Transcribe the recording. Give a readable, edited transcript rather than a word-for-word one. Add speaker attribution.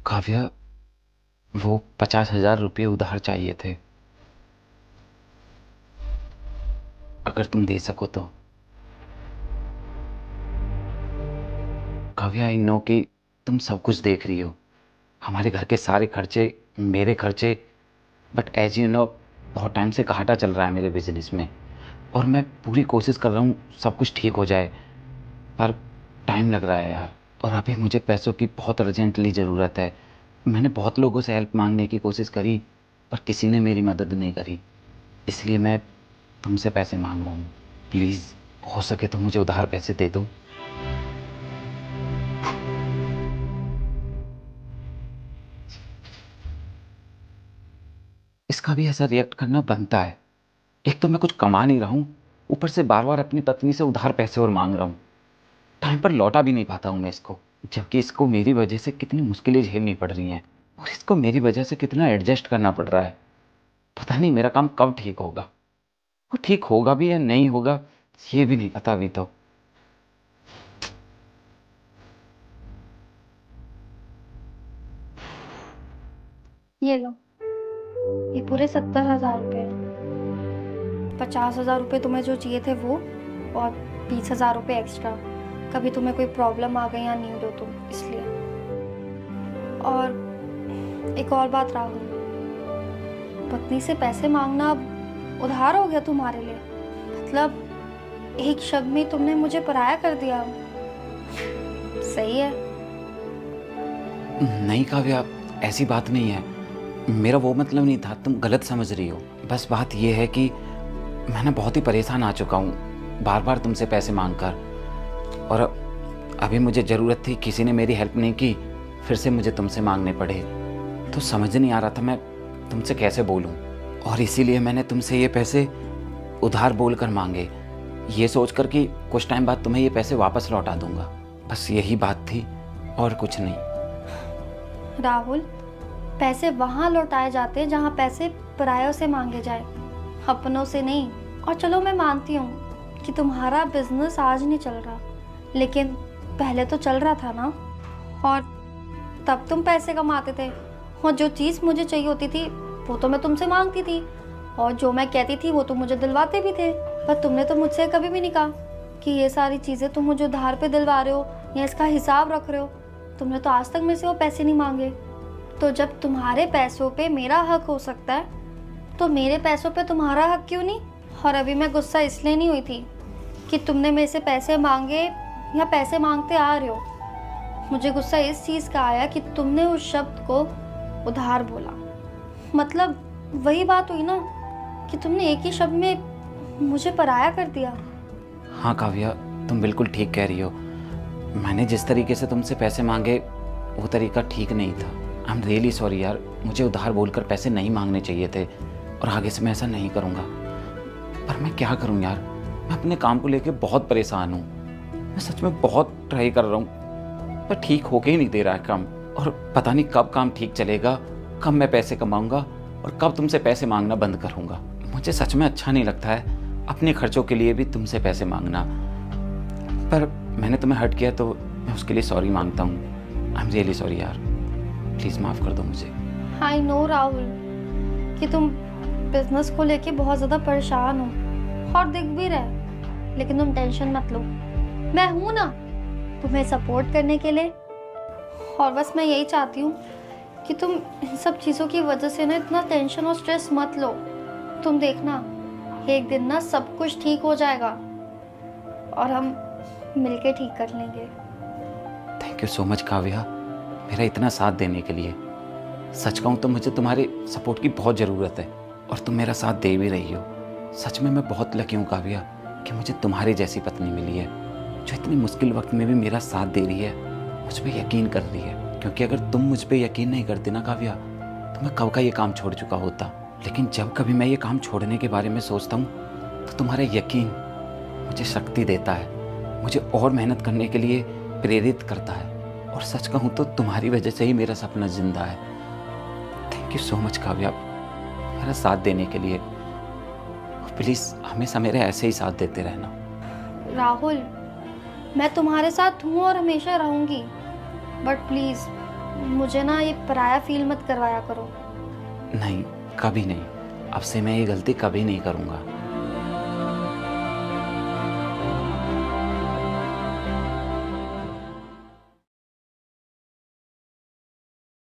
Speaker 1: काव्या, वो 50,000 रुपये उधार चाहिए थे। अगर तुम दे सको तो। काव्या, आई नो कि तुम सब कुछ देख रही हो, हमारे घर के सारे खर्चे, मेरे खर्चे। बट एज यू नो, बहुत टाइम से घाटा चल रहा है मेरे बिजनेस में, और मैं पूरी कोशिश कर रहा हूँ सब कुछ ठीक हो जाए, पर टाइम लग रहा है यार। और अभी मुझे पैसों की बहुत अर्जेंटली ज़रूरत है। मैंने बहुत लोगों से हेल्प मांगने की कोशिश करी, पर किसी ने मेरी मदद नहीं करी। इसलिए मैं तुमसे पैसे मांग रहा हूँ। प्लीज़, हो सके तो मुझे उधार पैसे दे दो। इसका भी ऐसा रिएक्ट करना बनता है। एक तो मैं कुछ कमा नहीं रहा हूँ, ऊपर से बार बार अपनी पत्नी से उधार पैसे और मांग रहा हूँ। टाइम पर लौटा भी नहीं पाता हूँ मैं इसको, जबकि इसको मेरी वजह से कितनी मुश्किलें झेलनी पड़ रही हैं, और इसको मेरी वजह से कितना एडजस्ट करना पड़ रहा है। पता नहीं मेरा काम कब ठीक होगा। वो ठीक होगा भी या नहीं होगा, ये भी नहीं पता अभी तो।
Speaker 2: ये लो। ये पूरे 70,000 रुपये। 50,000 रुपये तुम्हें जो चाहिए थे वो, और 20,000 रुपये एक्स्ट्रा। कभी तुम्हें कोई प्रॉब्लम आ गई या नीड हो तो इसलिए। और एक और बात राहुल, पत्नी से पैसे मांगना अब उधार हो गया तुम्हारे लिए। मतलब एक शब्द में तुमने मुझे पराया कर दिया। सही है।
Speaker 1: नहीं काव्या, ऐसी बात नहीं है। मेरा वो मतलब नहीं था, तुम गलत समझ रही हो। बस बात यह है कि मैं ना बहुत ही परेशान आ चुका हूँ बार बार तुमसे पैसे मांग कर। और अभी मुझे ज़रूरत थी, किसी ने मेरी हेल्प नहीं की, फिर से मुझे तुमसे मांगने पड़े। तो समझ नहीं आ रहा था मैं तुमसे कैसे बोलूँ, और इसीलिए मैंने तुमसे ये पैसे उधार बोल कर मांगे, ये सोचकर कि कुछ टाइम बाद तुम्हें ये पैसे वापस लौटा दूंगा। बस यही बात थी, और कुछ नहीं।
Speaker 2: राहुल, पैसे वहां लौटाए जाते हैं जहां पैसे परायों से मांगे जाए, अपनों से नहीं। और चलो मैं मानती हूँ कि तुम्हारा बिजनेस आज नहीं चल रहा, लेकिन पहले तो चल रहा था ना। और तब तुम पैसे कमाते थे, और जो चीज़ मुझे चाहिए होती थी वो तो मैं तुमसे मांगती थी, और जो मैं कहती थी वो तुम मुझे दिलवाते भी थे। पर तुमने तो मुझसे कभी भी नहीं कहा कि ये सारी चीज़ें तुम मुझे उधार पे दिलवा रहे हो या इसका हिसाब रख रहे हो। तुमने तो आज तक मेरे से वो पैसे नहीं मांगे। तो जब तुम्हारे पैसों पे मेरा हक हो सकता है, तो मेरे पैसों पे तुम्हारा हक क्यों नहीं? और अभी मैं गुस्सा इसलिए नहीं हुई थी कि तुमने मेरे से पैसे मांगे या पैसे मांगते आ रहे हो। मुझे गुस्सा इस चीज़ का आया कि तुमने उस शब्द को उधार बोला। मतलब वही बात हुई ना कि तुमने एक ही शब्द में मुझे पराया कर दिया।
Speaker 1: हाँ काव्या, तुम बिल्कुल ठीक कह रही हो। मैंने जिस तरीके से तुमसे पैसे मांगे वो तरीका ठीक नहीं था। आई एम रियली सॉरी यार, मुझे उधार बोलकर पैसे नहीं मांगने चाहिए थे, और आगे से मैं ऐसा नहीं करूँगा। पर मैं क्या करूँ यार, मैं अपने काम को लेके बहुत परेशान हूँ। मैं सच में बहुत ट्राई कर रहा हूँ, पर ठीक होके ही नहीं दे रहा है काम। और पता नहीं कब काम ठीक चलेगा, कब मैं पैसे कमाऊँगा, और कब तुमसे पैसे मांगना बंद करूँगा। मुझे सच में अच्छा नहीं लगता है अपने खर्चों के लिए भी तुमसे पैसे मांगना। पर मैंने तुम्हें हर्ट किया तो मैं उसके लिए सॉरी मांगता हूँ। आई एम रियली सॉरी यार, प्लीज़ माफ़ कर दो मुझे।
Speaker 2: आई नो राहुल कि तुम बिजनेस को लेके बहुत ज़्यादा परेशान हो, और दिख भी रहा है, लेकिन तुम टेंशन मत लो। मैं हूं ना तुम्हें सपोर्ट करने के लिए। और बस मैं यही चाहती हूँ कि तुम इन सब चीज़ों की वजह से ना इतना टेंशन और स्ट्रेस मत लो। तुम देखना, एक दिन ना सब कुछ ठीक हो जाएगा, और हम मिलके ठीक कर लेंगे।
Speaker 1: Thank you so much Kavya, मेरा इतना साथ देने के लिए। सच कहूँ तो मुझे तुम्हारे सपोर्ट की बहुत ज़रूरत है, और तुम मेरा साथ दे भी रही हो। सच में मैं बहुत लकी हूँ काव्या कि मुझे तुम्हारी जैसी पत्नी मिली है, जो इतनी मुश्किल वक्त में भी मेरा साथ दे रही है, मुझ पर यकीन कर रही है। क्योंकि अगर तुम मुझ पर यकीन नहीं करती ना काव्या, तो मैं कब का ये काम छोड़ चुका होता। लेकिन जब कभी मैं ये काम छोड़ने के बारे में सोचता हूँ, तो तुम्हारा यकीन मुझे शक्ति देता है, मुझे और मेहनत करने के लिए प्रेरित करता है। और सच कहूँ तो तुम्हारी वजह से ही मेरा सपना जिंदा है। Thank you so much Kavya, मेरा साथ देने के लिए। और प्लीज़ हमेशा मेरे ऐसे ही साथ देते रहना।
Speaker 2: राहुल, मैं तुम्हारे साथ हूँ और हमेशा रहूंगी, बट प्लीज़ मुझे ना ये पराया फील मत करवाया करो।
Speaker 1: नहीं, कभी नहीं। अब से मैं ये गलती कभी नहीं करूँगा।